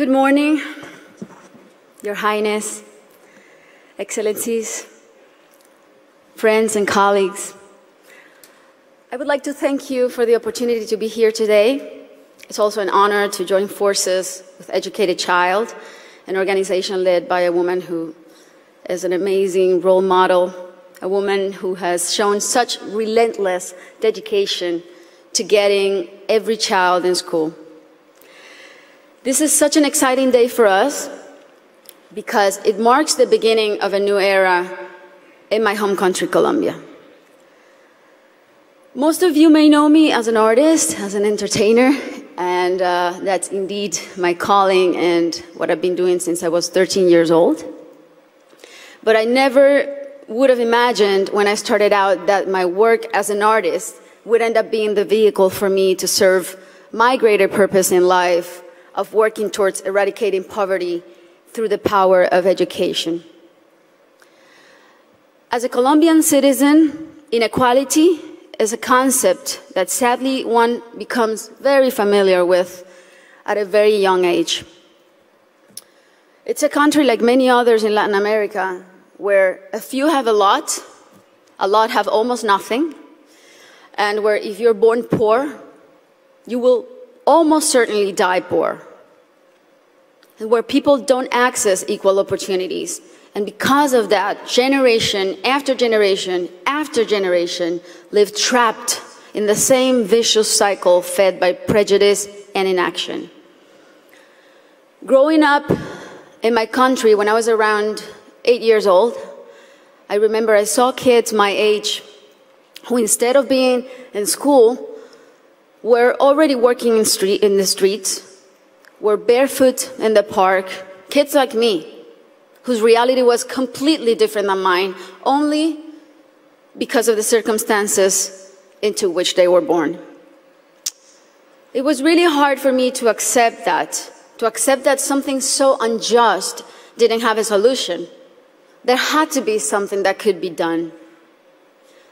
Good morning, Your Highness, Excellencies, friends and colleagues. I would like to thank you for the opportunity to be here today. It's also an honor to join forces with Educated Child, an organization led by a woman who is an amazing role model, a woman who has shown such relentless dedication to getting every child in school. This is such an exciting day for us because it marks the beginning of a new era in my home country, Colombia. Most of you may know me as an artist, as an entertainer, and that's indeed my calling and what I've been doing since I was 13 years old. But I never would have imagined when I started out that my work as an artist would end up being the vehicle for me to serve my greater purpose in life of working towards eradicating poverty through the power of education. As a Colombian citizen, inequality is a concept that sadly one becomes very familiar with at a very young age. It's a country like many others in Latin America where a few have a lot have almost nothing, and where if you're born poor, you will almost certainly die poor, and where people don't access equal opportunities. And because of that, generation after generation after generation live trapped in the same vicious cycle fed by prejudice and inaction. Growing up in my country when I was around 8 years old, I remember I saw kids my age who, instead of being in school, were already working in the streets, were barefoot in the park, kids like me, whose reality was completely different than mine, only because of the circumstances into which they were born. It was really hard for me to accept that something so unjust didn't have a solution. There had to be something that could be done.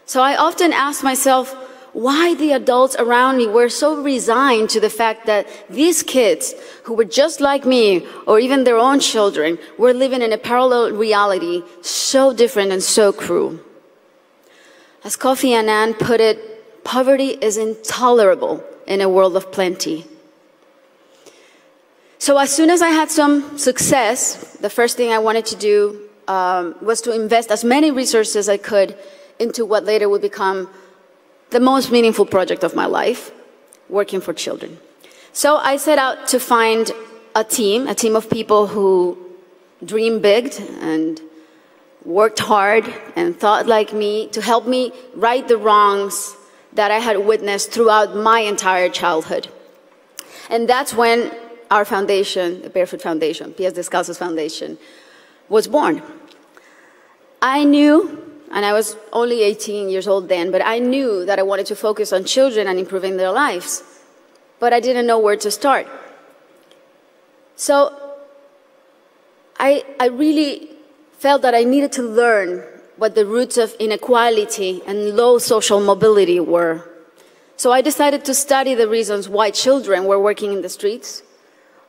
So I often asked myself why the adults around me were so resigned to the fact that these kids, who were just like me, or even their own children, were living in a parallel reality so different and so cruel. As Kofi Annan put it, poverty is intolerable in a world of plenty. So as soon as I had some success, the first thing I wanted to do was to invest as many resources as I could into what later would become the most meaningful project of my life, working for children. So I set out to find a team of people who dreamed big and worked hard and thought like me to help me right the wrongs that I had witnessed throughout my entire childhood. And that's when our foundation, the Barefoot Foundation, Descalzos Foundation, was born. I knew, and I was only 18 years old then, but I knew that I wanted to focus on children and improving their lives, but I didn't know where to start. So I really felt that I needed to learn what the roots of inequality and low social mobility were. So I decided to study the reasons why children were working in the streets,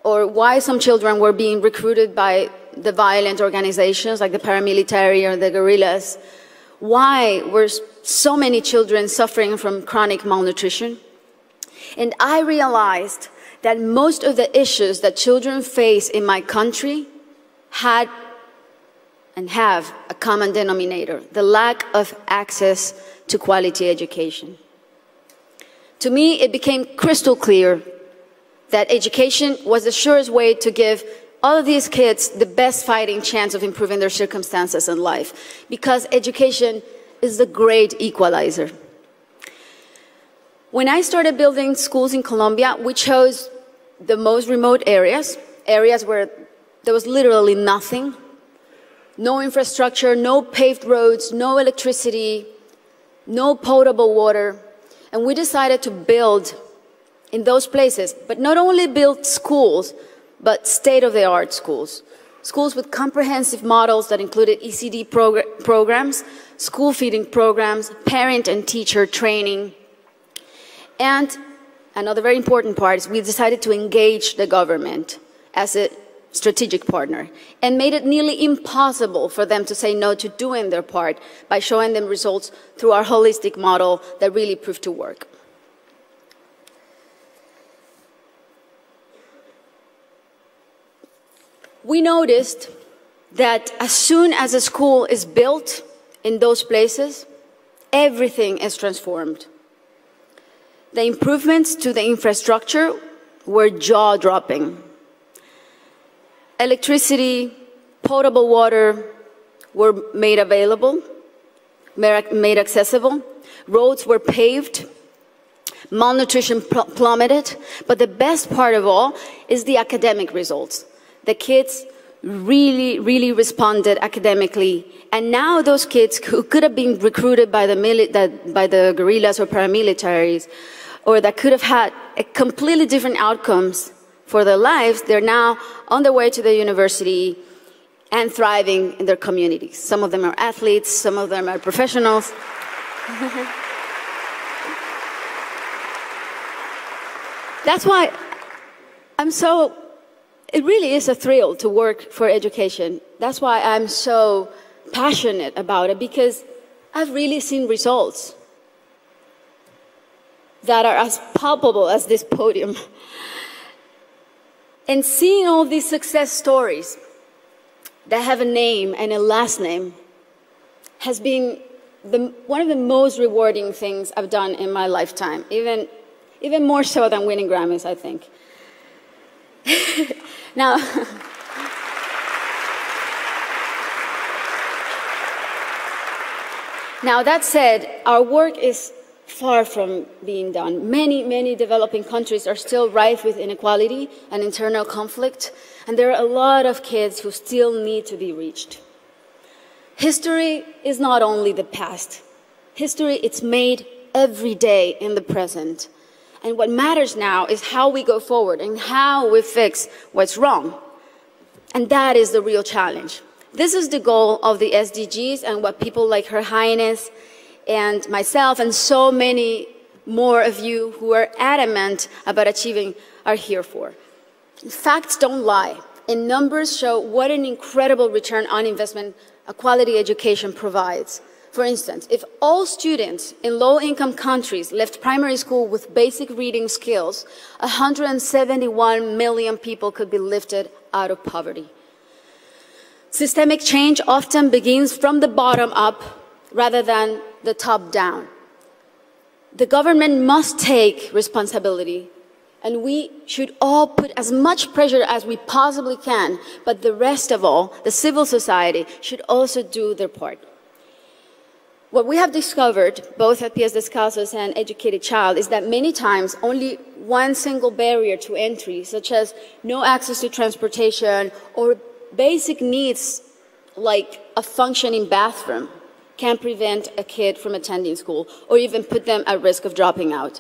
or why some children were being recruited by the violent organizations like the paramilitary or the guerrillas. Why were so many children suffering from chronic malnutrition? And I realized that most of the issues that children face in my country had and have a common denominator: the lack of access to quality education. To me, it became crystal clear that education was the surest way to give all of these kids the best fighting chance of improving their circumstances in life, because education is the great equalizer. When I started building schools in Colombia, we chose the most remote areas where there was literally nothing, no infrastructure, no paved roads, no electricity, no potable water, and we decided to build in those places, but not only build schools, but state-of-the-art schools. Schools with comprehensive models that included ECD programs, school feeding programs, parent and teacher training. And another very important part is we decided to engage the government as a strategic partner and made it nearly impossible for them to say no to doing their part by showing them results through our holistic model that really proved to work. We noticed that as soon as a school is built in those places, everything is transformed. The improvements to the infrastructure were jaw-dropping. Electricity, potable water were made available, made accessible. Roads were paved. Malnutrition plummeted. But the best part of all is the academic results. The kids really responded academically. And now those kids who could have been recruited by the guerrillas or paramilitaries, or that could have had a completely different outcomes for their lives, they're now on their way to the university and thriving in their communities. Some of them are athletes, some of them are professionals. That's why it really is a thrill to work for education. That's why I'm so passionate about it, because I've really seen results that are as palpable as this podium. And seeing all these success stories that have a name and a last name has been one of the most rewarding things I've done in my lifetime, even more so than winning Grammys, I think. Now, that said, our work is far from being done. Many developing countries are still rife with inequality and internal conflict, and there are a lot of kids who still need to be reached. History is not only the past. History, it's made every day in the present. And what matters now is how we go forward and how we fix what's wrong. And that is the real challenge. This is the goal of the SDGs and what people like Her Highness and myself and so many more of you who are adamant about achieving are here for. Facts don't lie, and numbers show what an incredible return on investment a quality education provides. For instance, if all students in low-income countries left primary school with basic reading skills, 171 million people could be lifted out of poverty. Systemic change often begins from the bottom up rather than the top down. The government must take responsibility, and we should all put as much pressure as we possibly can, but the rest of all, the civil society, should also do their part. What we have discovered, both at PS Descalzos and Educated Child, is that many times only one single barrier to entry, such as no access to transportation or basic needs like a functioning bathroom, can prevent a kid from attending school or even put them at risk of dropping out.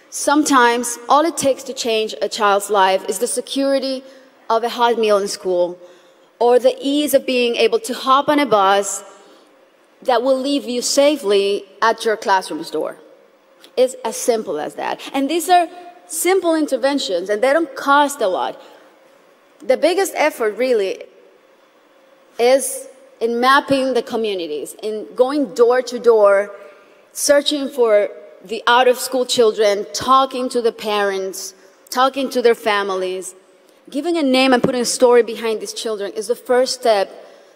Sometimes all it takes to change a child's life is the security of a hot meal in school or the ease of being able to hop on a bus that will leave you safely at your classroom's door. It's as simple as that. And these are simple interventions, and they don't cost a lot. The biggest effort really is in mapping the communities, in going door to door, searching for the out-of-school children, talking to the parents, talking to their families. Giving a name and putting a story behind these children is the first step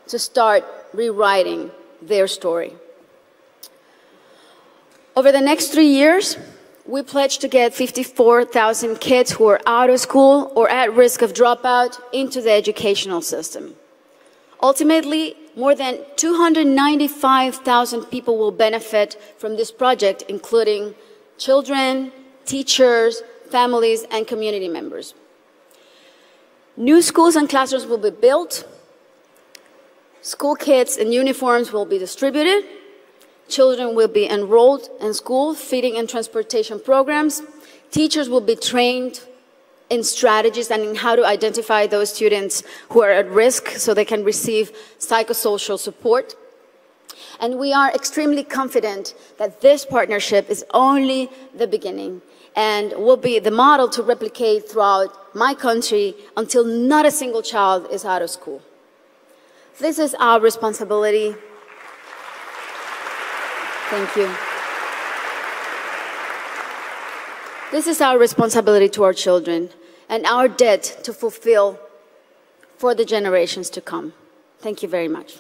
to start rewriting their story. Over the next 3 years, we pledge to get 54,000 kids who are out of school or at risk of dropout into the educational system. Ultimately, more than 295,000 people will benefit from this project, including children, teachers, families, and community members. New schools and classrooms will be built. School kits and uniforms will be distributed. Children will be enrolled in school, feeding and transportation programs. Teachers will be trained in strategies and in how to identify those students who are at risk so they can receive psychosocial support. And we are extremely confident that this partnership is only the beginning. and will be the model to replicate throughout my country until not a single child is out of school. This is our responsibility. Thank you. This is our responsibility to our children and our debt to fulfill for the generations to come. Thank you very much.